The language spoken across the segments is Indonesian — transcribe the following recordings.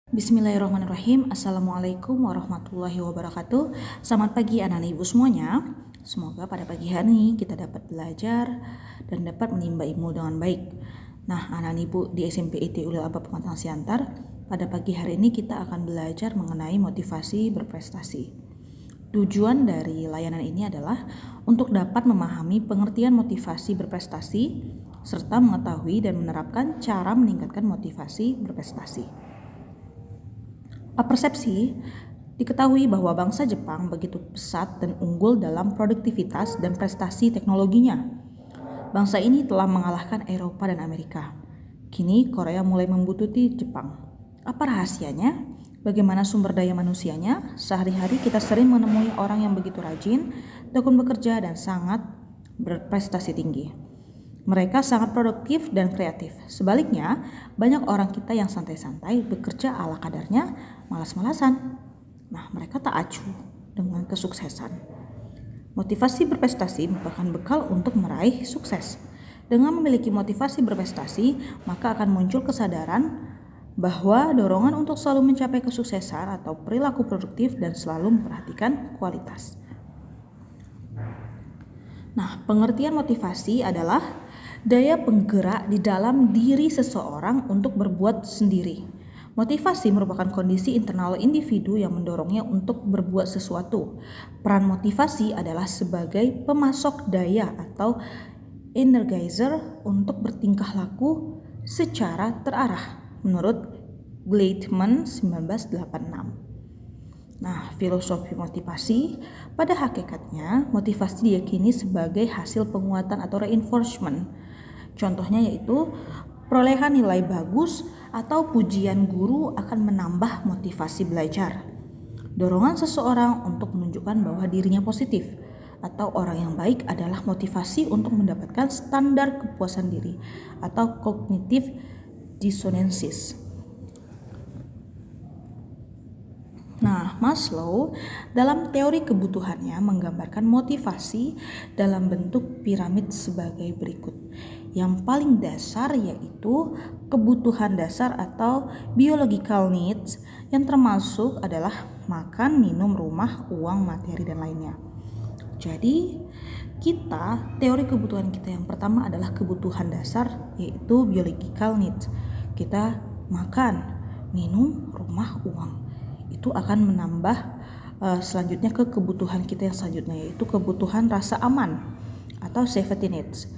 Bismillahirrahmanirrahim. Assalamualaikum warahmatullahi wabarakatuh. Selamat pagi anak-anak ibu semuanya. Semoga pada pagi hari ini kita dapat belajar dan dapat menimba ilmu dengan baik. Nah, anak-anak ibu di SMP IT Ulil Albab Pengetahuan Siantar, pada pagi hari ini kita akan belajar mengenai motivasi berprestasi. Tujuan dari layanan ini adalah untuk dapat memahami pengertian motivasi berprestasi serta mengetahui dan menerapkan cara meningkatkan motivasi berprestasi. Persepsi diketahui bahwa bangsa Jepang begitu pesat dan unggul dalam produktivitas dan prestasi teknologinya. Bangsa ini telah mengalahkan Eropa dan Amerika. Kini Korea mulai membututi Jepang. Apa rahasianya? Bagaimana sumber daya manusianya? Sehari-hari kita sering menemui orang yang begitu rajin, tekun bekerja, dan sangat berprestasi tinggi. Mereka sangat produktif dan kreatif. Sebaliknya, banyak orang kita yang santai-santai, bekerja ala kadarnya, malas-malasan. Nah, mereka tak acuh dengan kesuksesan. Motivasi berprestasi merupakan bekal untuk meraih sukses. Dengan memiliki motivasi berprestasi, maka akan muncul kesadaran bahwa dorongan untuk selalu mencapai kesuksesan atau perilaku produktif dan selalu memperhatikan kualitas. Nah, pengertian motivasi adalah daya penggerak di dalam diri seseorang untuk berbuat sendiri. Motivasi merupakan kondisi internal individu yang mendorongnya untuk berbuat sesuatu. Peran motivasi adalah sebagai pemasok daya atau energizer untuk bertingkah laku secara terarah menurut Gleitman 1986. Nah, filosofi motivasi pada hakikatnya motivasi diyakini sebagai hasil penguatan atau reinforcement. Contohnya yaitu perolehan nilai bagus atau pujian guru akan menambah motivasi belajar. Dorongan seseorang untuk menunjukkan bahwa dirinya positif atau orang yang baik adalah motivasi untuk mendapatkan standar kepuasan diri atau cognitive dissonances. Nah, Maslow dalam teori kebutuhannya menggambarkan motivasi dalam bentuk piramid sebagai berikut. Yang paling dasar yaitu kebutuhan dasar atau biological needs yang termasuk adalah makan, minum, rumah, uang, materi, dan lainnya. Jadi, teori kebutuhan kita yang pertama adalah kebutuhan dasar yaitu biological needs. Kita makan, minum, rumah, uang. Itu akan menambah selanjutnya ke kebutuhan kita yang selanjutnya yaitu kebutuhan rasa aman atau safety needs,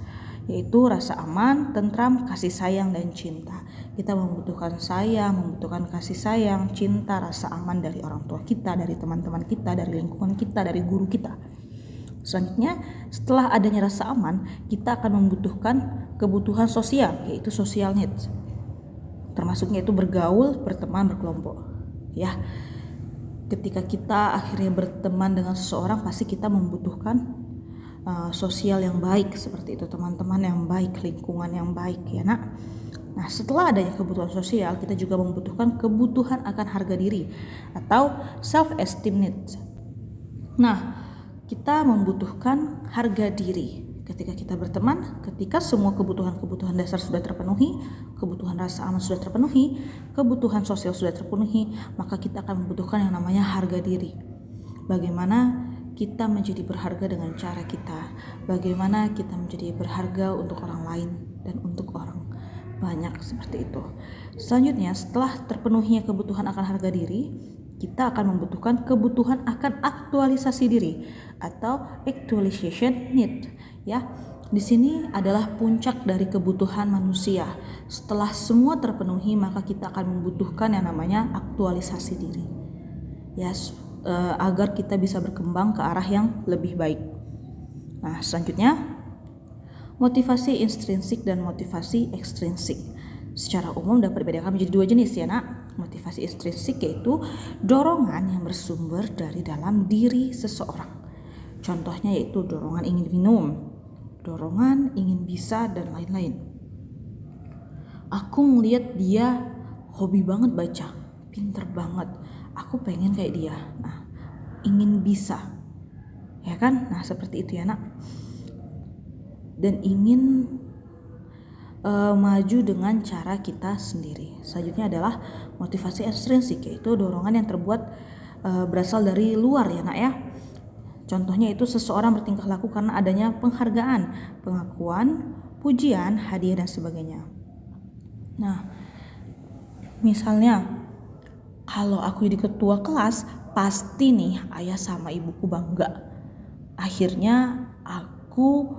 yaitu rasa aman, tentram, kasih sayang, dan cinta. Kita membutuhkan sayang, membutuhkan kasih sayang, cinta, rasa aman dari orang tua kita, dari teman-teman kita, dari lingkungan kita, dari guru kita. Selanjutnya, setelah adanya rasa aman, kita akan membutuhkan kebutuhan sosial, yaitu social needs. Termasuknya itu bergaul, berteman, berkelompok. Ya, ketika kita akhirnya berteman dengan seseorang, pasti kita membutuhkan sosial yang baik, seperti itu, teman-teman yang baik, lingkungan yang baik, ya nak. Nah, setelah adanya kebutuhan sosial, kita juga membutuhkan kebutuhan akan harga diri atau self-esteem needs. Nah, kita membutuhkan harga diri. Ketika kita berteman, ketika semua kebutuhan dasar sudah terpenuhi, kebutuhan rasa aman sudah terpenuhi, kebutuhan sosial sudah terpenuhi, maka kita akan membutuhkan yang namanya harga diri. Bagaimana kita menjadi berharga dengan cara kita, bagaimana kita menjadi berharga untuk orang lain dan untuk orang banyak, seperti itu. Selanjutnya, setelah terpenuhinya kebutuhan akan harga diri, kita akan membutuhkan kebutuhan akan aktualisasi diri atau actualization need. Ya, di sini adalah puncak dari kebutuhan manusia. Setelah semua terpenuhi, maka kita akan membutuhkan yang namanya aktualisasi diri. Ya, agar kita bisa berkembang ke arah yang lebih baik. Nah, selanjutnya motivasi intrinsik dan motivasi ekstrinsik. Secara umum dapat dibedakan menjadi dua jenis, ya nak. Motivasi intrinsik yaitu dorongan yang bersumber dari dalam diri seseorang. Contohnya yaitu dorongan ingin minum, dorongan ingin bisa, dan lain-lain. Aku ngeliat dia hobi banget baca, pinter banget, aku pengen kayak dia. Nah, ingin bisa, ya kan? Nah, seperti itu, ya nak. Dan ingin maju dengan cara kita sendiri. Selanjutnya adalah motivasi ekstrinsik, yaitu dorongan yang terbuat berasal dari luar ya nak ya. Contohnya itu seseorang bertingkah laku karena adanya penghargaan, pengakuan, pujian, hadiah dan sebagainya. Nah, misalnya kalau aku jadi ketua kelas, pasti nih ayah sama ibuku bangga. Akhirnya aku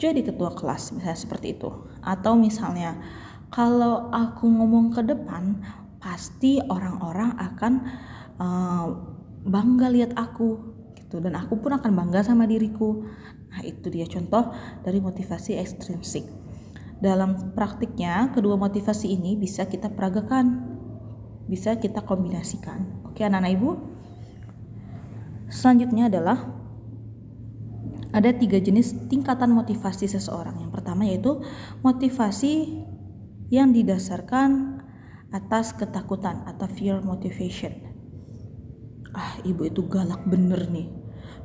jadi ketua kelas, misalnya seperti itu. Atau misalnya kalau aku ngomong ke depan, pasti orang-orang akan bangga lihat aku gitu, dan aku pun akan bangga sama diriku. Nah, itu dia contoh dari motivasi ekstrinsik. Dalam praktiknya, kedua motivasi ini bisa kita peragakan, bisa kita kombinasikan. Oke anak-anak ibu. Selanjutnya adalah ada 3 jenis tingkatan motivasi seseorang. Yang pertama yaitu motivasi yang didasarkan atas ketakutan atau fear motivation. Ibu itu galak bener nih.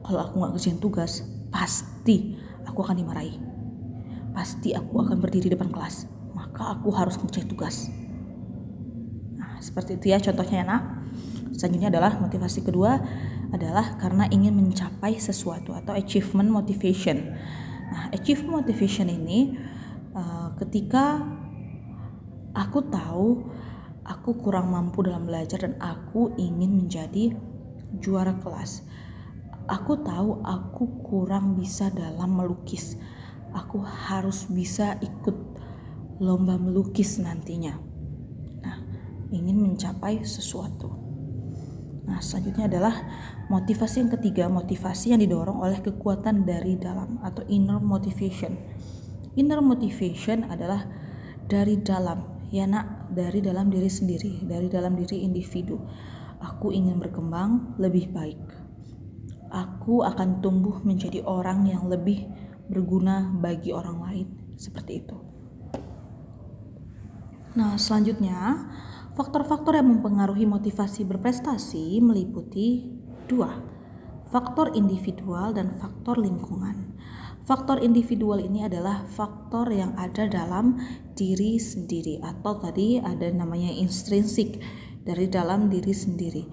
Kalau aku gak kerjain tugas, pasti aku akan dimarahi. Pasti aku akan berdiri depan kelas. Maka aku harus ngerjain tugas. Nah, seperti itu ya contohnya ya nak. Selanjutnya adalah motivasi kedua adalah karena ingin mencapai sesuatu atau achievement motivation. Nah, achievement motivation ini ketika aku tahu aku kurang mampu dalam belajar dan aku ingin menjadi juara kelas. Aku tahu aku kurang bisa dalam melukis. Aku harus bisa ikut lomba melukis nantinya. Nah, ingin mencapai sesuatu. Nah, selanjutnya adalah motivasi yang ketiga, motivasi yang didorong oleh kekuatan dari dalam atau inner motivation. Inner motivation adalah dari dalam, ya nak, dari dalam diri sendiri, dari dalam diri individu. Aku ingin berkembang lebih baik. Aku akan tumbuh menjadi orang yang lebih berguna bagi orang lain, seperti itu. Nah, selanjutnya faktor-faktor yang mempengaruhi motivasi berprestasi meliputi 2, faktor individual dan faktor lingkungan. Faktor individual ini adalah faktor yang ada dalam diri sendiri atau tadi ada namanya intrinsik, dari dalam diri sendiri.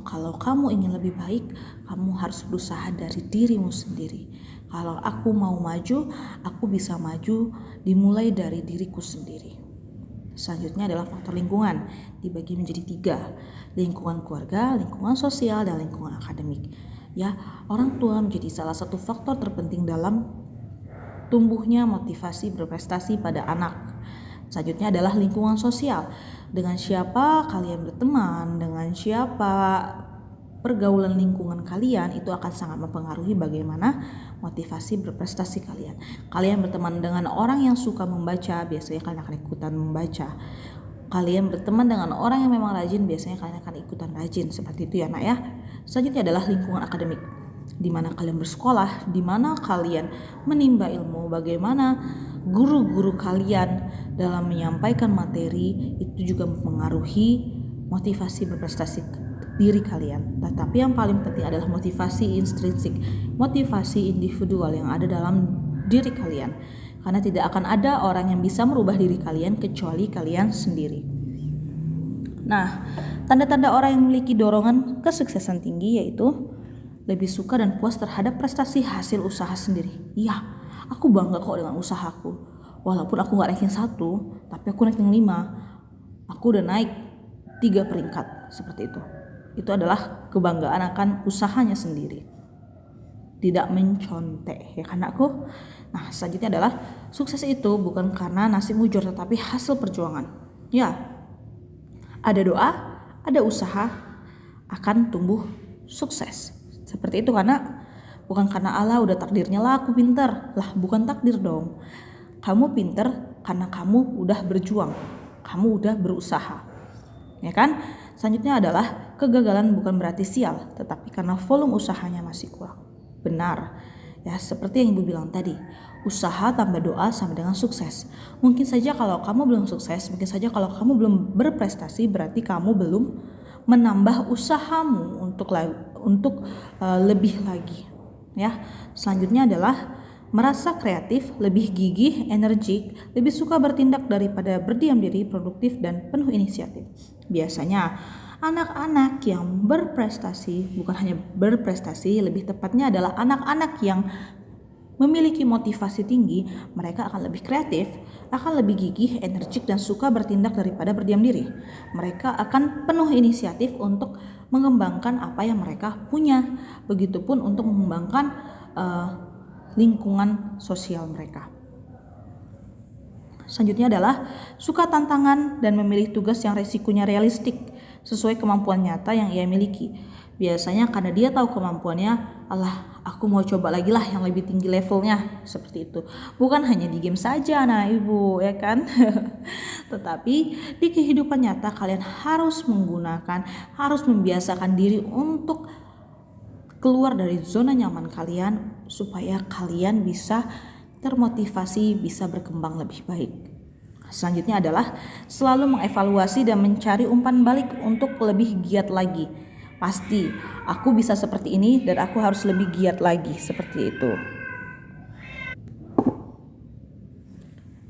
Kalau kamu ingin lebih baik, kamu harus berusaha dari dirimu sendiri. Kalau aku mau maju, aku bisa maju dimulai dari diriku sendiri. Selanjutnya adalah faktor lingkungan, dibagi menjadi 3, lingkungan keluarga, lingkungan sosial, dan lingkungan akademik. Ya, orang tua menjadi salah satu faktor terpenting dalam tumbuhnya motivasi berprestasi pada anak. Selanjutnya adalah lingkungan sosial. Dengan siapa kalian berteman, dengan siapa pergaulan lingkungan kalian, itu akan sangat mempengaruhi bagaimana motivasi berprestasi kalian. Kalian berteman dengan orang yang suka membaca, biasanya kalian akan ikutan membaca. Kalian berteman dengan orang yang memang rajin, biasanya kalian akan ikutan rajin, seperti itu ya nak ya. Selanjutnya adalah lingkungan akademik, di mana kalian bersekolah, di mana kalian menimba ilmu, bagaimana guru-guru kalian dalam menyampaikan materi, itu juga mempengaruhi motivasi berprestasi diri kalian. Tetapi yang paling penting adalah motivasi intrinsik, motivasi individual yang ada dalam diri kalian. Karena tidak akan ada orang yang bisa merubah diri kalian kecuali kalian sendiri. Nah, tanda-tanda orang yang memiliki dorongan kesuksesan tinggi yaitu lebih suka dan puas terhadap prestasi hasil usaha sendiri. Iya, aku bangga kok dengan usahaku. Walaupun aku gak ranking 1, tapi aku ranking 5. Aku udah naik 3 peringkat, seperti itu. Itu adalah kebanggaan akan usahanya sendiri. Tidak mencontek, ya kan aku? Nah, selanjutnya adalah sukses itu bukan karena nasib mujur, tetapi hasil perjuangan. Ya, ada doa, ada usaha, akan tumbuh sukses. Seperti itu, karena bukan karena Allah udah takdirnya lah aku pinter. Lah, bukan takdir dong. Kamu pinter karena kamu udah berjuang, kamu udah berusaha, ya kan? Selanjutnya adalah kegagalan bukan berarti sial, tetapi karena volume usahanya masih kurang. Benar, ya, seperti yang Ibu bilang tadi, usaha tambah doa sama dengan sukses. Mungkin saja kalau kamu belum sukses, mungkin saja kalau kamu belum berprestasi, berarti kamu belum menambah usahamu untuk lebih lagi, ya. Selanjutnya adalah merasa kreatif, lebih gigih, energik, lebih suka bertindak daripada berdiam diri, produktif, dan penuh inisiatif. Biasanya, anak-anak yang berprestasi, bukan hanya berprestasi, lebih tepatnya adalah anak-anak yang memiliki motivasi tinggi, mereka akan lebih kreatif, akan lebih gigih, energik, dan suka bertindak daripada berdiam diri. Mereka akan penuh inisiatif untuk mengembangkan apa yang mereka punya. Begitupun untuk mengembangkan lingkungan sosial mereka. Selanjutnya adalah suka tantangan dan memilih tugas yang resikonya realistik sesuai kemampuan nyata yang ia miliki. Biasanya karena dia tahu kemampuannya, alah aku mau coba lagi lah yang lebih tinggi levelnya, seperti itu. Bukan hanya di game saja anak ibu, ya kan? Tetapi di kehidupan nyata kalian harus membiasakan diri untuk keluar dari zona nyaman kalian supaya kalian bisa termotivasi, bisa berkembang lebih baik. Selanjutnya adalah selalu mengevaluasi dan mencari umpan balik untuk lebih giat lagi. Pasti, aku bisa seperti ini dan aku harus lebih giat lagi, seperti itu.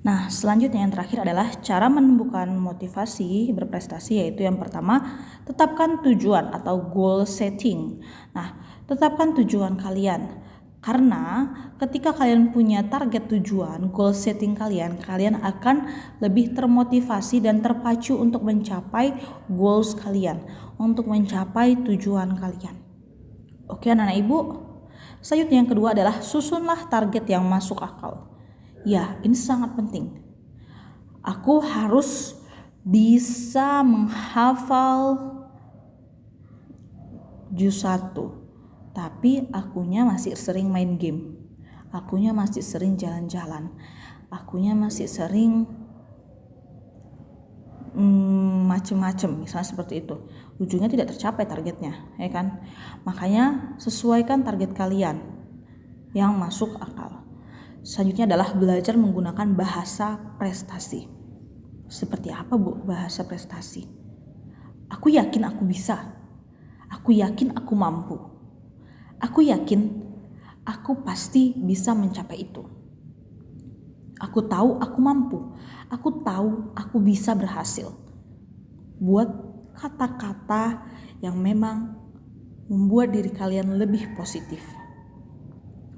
Nah, selanjutnya yang terakhir adalah cara menumbuhkan motivasi berprestasi, yaitu yang pertama, tetapkan tujuan atau goal setting. Nah, tetapkan tujuan kalian. Karena ketika kalian punya target tujuan, goal setting kalian akan lebih termotivasi dan terpacu untuk mencapai goals kalian, untuk mencapai tujuan kalian. Oke anak-anak ibu, selanjutnya yang kedua adalah susunlah target yang masuk akal. Ya, ini sangat penting. Aku harus bisa menghafal juz 1, tapi akunya masih sering main game, akunya masih sering jalan-jalan, akunya masih sering macem-macem, misalnya seperti itu. Ujungnya tidak tercapai targetnya, ya kan? Makanya sesuaikan target kalian yang masuk akal. Selanjutnya adalah belajar menggunakan bahasa prestasi. Seperti apa Bu bahasa prestasi? Aku yakin aku bisa. Aku yakin aku mampu. Aku yakin aku pasti bisa mencapai itu. Aku tahu aku mampu. Aku tahu aku bisa berhasil. Buat kata-kata yang memang membuat diri kalian lebih positif.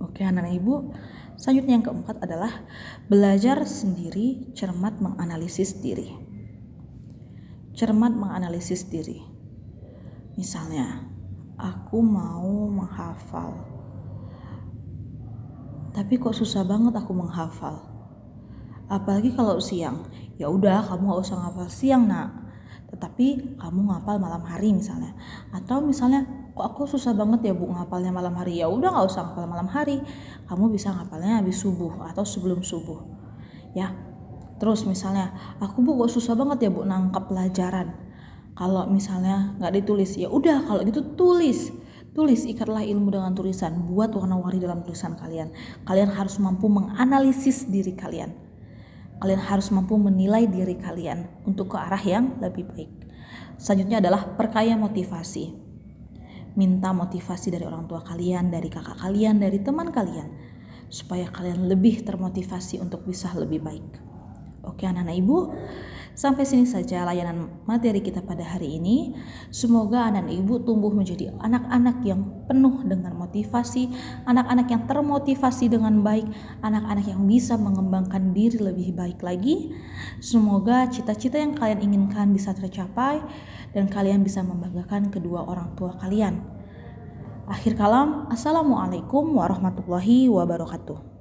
Oke anak-anak ibu, selanjutnya yang keempat adalah belajar sendiri, cermat menganalisis diri. Cermat menganalisis diri. Misalnya, aku mau menghafal, tapi kok susah banget aku menghafal. Apalagi kalau siang. Ya udah, kamu gak usah ngafal siang nak, tetapi kamu ngapal malam hari misalnya. Atau misalnya, kok aku susah banget ya Bu ngapalnya malam hari. Ya udah gak usah ngapal malam hari, kamu bisa ngapalnya habis subuh atau sebelum subuh. Ya. Terus misalnya, aku Bu kok susah banget ya Bu nangkap pelajaran. Kalau misalnya gak ditulis, ya udah kalau gitu tulis, ikatlah ilmu dengan tulisan, buat warna-warni dalam tulisan kalian. Kalian harus mampu menganalisis diri kalian. Kalian harus mampu menilai diri kalian untuk ke arah yang lebih baik. Selanjutnya adalah perkaya motivasi. Minta motivasi dari orang tua kalian, dari kakak kalian, dari teman kalian, supaya kalian lebih termotivasi untuk bisa lebih baik. Oke anak-anak ibu, sampai sini saja layanan materi kita pada hari ini. Semoga anak-anak ibu tumbuh menjadi anak-anak yang penuh dengan motivasi, anak-anak yang termotivasi dengan baik, anak-anak yang bisa mengembangkan diri lebih baik lagi. Semoga cita-cita yang kalian inginkan bisa tercapai dan kalian bisa membanggakan kedua orang tua kalian. Akhir kalam, Assalamualaikum warahmatullahi wabarakatuh.